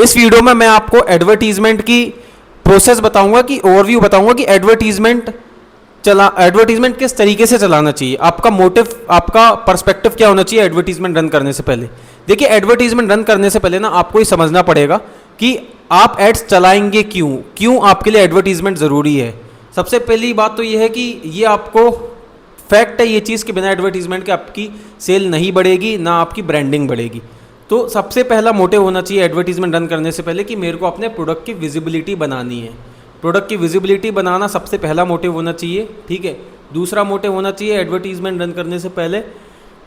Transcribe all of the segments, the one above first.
इस वीडियो में मैं आपको एडवर्टीजमेंट की प्रोसेस बताऊंगा, कि ओवरव्यू बताऊंगा कि एडवर्टीजमेंट किस तरीके से चलाना चाहिए, आपका मोटिव, आपका पर्सपेक्टिव क्या होना चाहिए एडवर्टीजमेंट रन करने से पहले। देखिए, एडवर्टीजमेंट रन करने से पहले ना आपको ये समझना पड़ेगा कि आप एड्स चलाएंगे क्यों आपके लिए एडवर्टीजमेंट ज़रूरी है। सबसे पहली बात तो ये है कि ये आपको फैक्ट है ये चीज़ कि बिना एडवर्टीजमेंट के आपकी सेल नहीं बढ़ेगी, ना आपकी ब्रांडिंग बढ़ेगी। तो सबसे पहला मोटिव होना चाहिए एडवर्टीजमेंट रन करने से पहले कि मेरे को अपने प्रोडक्ट की विजिबिलिटी बनानी है। प्रोडक्ट की विजिबिलिटी बनाना सबसे पहला मोटिव होना चाहिए, ठीक है। दूसरा मोटिव होना चाहिए एडवर्टीजमेंट रन करने से पहले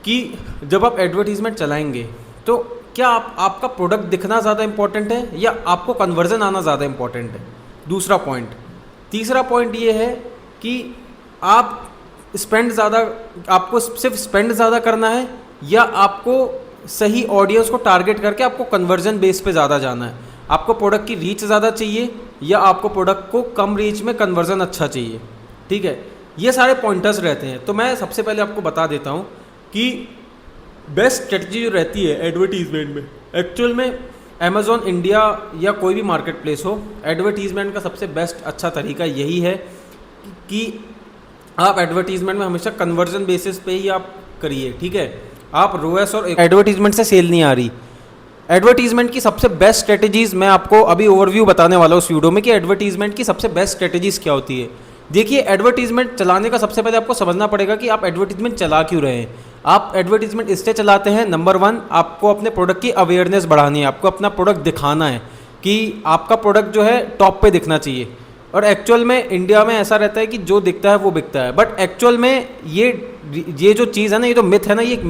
कि जब आप एडवर्टीजमेंट चलाएंगे तो क्या आपका प्रोडक्ट दिखना ज़्यादा इंपॉर्टेंट है या आपको कन्वर्जन आना ज़्यादा इंपॉर्टेंट है, दूसरा पॉइंट। तीसरा पॉइंट ये है कि आपको सिर्फ स्पेंड ज़्यादा करना है या आपको सही ऑडियंस को टारगेट करके आपको कन्वर्जन बेस पे ज़्यादा जाना है। आपको प्रोडक्ट की रीच ज़्यादा चाहिए या आपको प्रोडक्ट को कम रीच में कन्वर्जन अच्छा चाहिए, ठीक है। ये सारे पॉइंटर्स रहते हैं। तो मैं सबसे पहले आपको बता देता हूँ कि बेस्ट स्ट्रेटजी जो रहती है एडवर्टीजमेंट में, एक्चुअल में अमेज़ॉन इंडिया या कोई भी मार्केट प्लेस हो, एडवर्टीजमेंट का सबसे बेस्ट अच्छा तरीका यही है कि आप एडवर्टीजमेंट में हमेशा कन्वर्जन बेसिस पे ही आप करिए, ठीक है। आप रोएस और एडवर्टीजमेंट से सेल नहीं आ रही। एडवर्टीजमेंट की सबसे बेस्ट स्ट्रेटजीज मैं आपको अभी ओवरव्यू बताने वाला हूँ उस वीडियो में कि एडवर्टीजमेंट की सबसे बेस्ट स्ट्रेटजीज क्या होती है। देखिए, एडवर्टीजमेंट चलाने का सबसे पहले आपको समझना पड़ेगा कि आप एडवर्टीजमेंट चला क्यों रहे हैं। आप एडवर्टीजमेंट इससे चलाते हैं, नंबर 1 आपको अपने प्रोडक्ट की अवेयरनेस बढ़ानी है, आपको अपना प्रोडक्ट दिखाना है कि आपका प्रोडक्ट जो है टॉप पे दिखना चाहिए। और एक्चुअल में इंडिया में ऐसा रहता है कि जो दिखता है वो बिकता है, बट एक्चुअल में ये जो चीज़ है ना, ये जो मिथ है ना, ये एक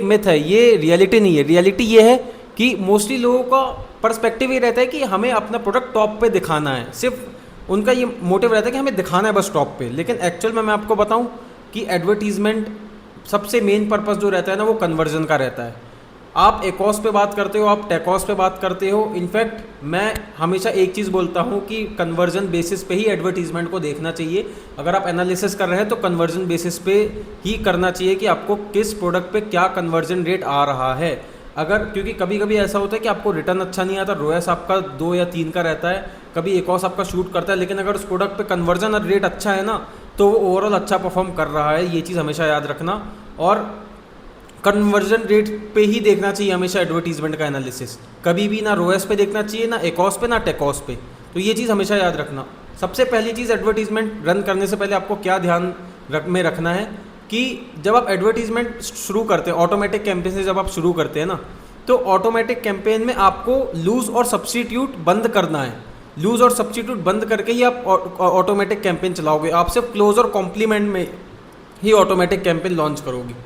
मिथ है, ये रियलिटी नहीं है। रियलिटी ये है कि मोस्टली लोगों का पर्सपेक्टिव ये रहता है कि हमें अपना प्रोडक्ट टॉप पे दिखाना है, सिर्फ उनका ये मोटिव रहता है कि हमें दिखाना है बस टॉप पे। लेकिन एक्चुअल में मैं आपको बताऊं कि एडवर्टीजमेंट सबसे मेन पर्पस जो रहता है ना, वो कन्वर्जन का रहता है। आप एकॉस पे बात करते हो, आप टेकॉस पे बात करते हो, इनफैक्ट मैं हमेशा एक चीज़ बोलता हूँ कि कन्वर्जन बेसिस पे ही एडवर्टीजमेंट को देखना चाहिए। अगर आप एनालिसिस कर रहे हैं तो कन्वर्जन बेसिस पे ही करना चाहिए कि आपको किस प्रोडक्ट पे क्या कन्वर्जन रेट आ रहा है। क्योंकि कभी कभी ऐसा होता है कि आपको रिटर्न अच्छा नहीं आता, रोएस आपका 2 या 3 का रहता है, कभी एकॉस आपका शूट करता है, लेकिन अगर उस प्रोडक्ट पे कन्वर्जन रेट अच्छा है ना, तो वो ओवरऑल अच्छा परफॉर्म कर रहा है। ये चीज़ हमेशा याद रखना। और कन्वर्जन रेट पे ही देखना चाहिए हमेशा एडवर्टीजमेंट का एनालिसिस, कभी भी ना रोएस पे देखना चाहिए, ना एकॉस पे, ना टेकॉस पे। तो ये चीज़ हमेशा याद रखना। सबसे पहली चीज़ एडवर्टीजमेंट रन करने से पहले आपको क्या ध्यान में रखना है कि जब आप एडवर्टीजमेंट शुरू करते हैं, ऑटोमेटिक कैंपेन से जब आप शुरू करते हैं ना, तो ऑटोमेटिक कैंपेन में आपको लूज और सब्स्टिट्यूट बंद करना है। लूज और सब्स्टिट्यूट बंद करके ही आप ऑटोमेटिक कैंपेन चलाओगे। आप सिर्फ क्लोज और कॉम्प्लीमेंट में ही ऑटोमेटिक कैंपेन लॉन्च करोगे।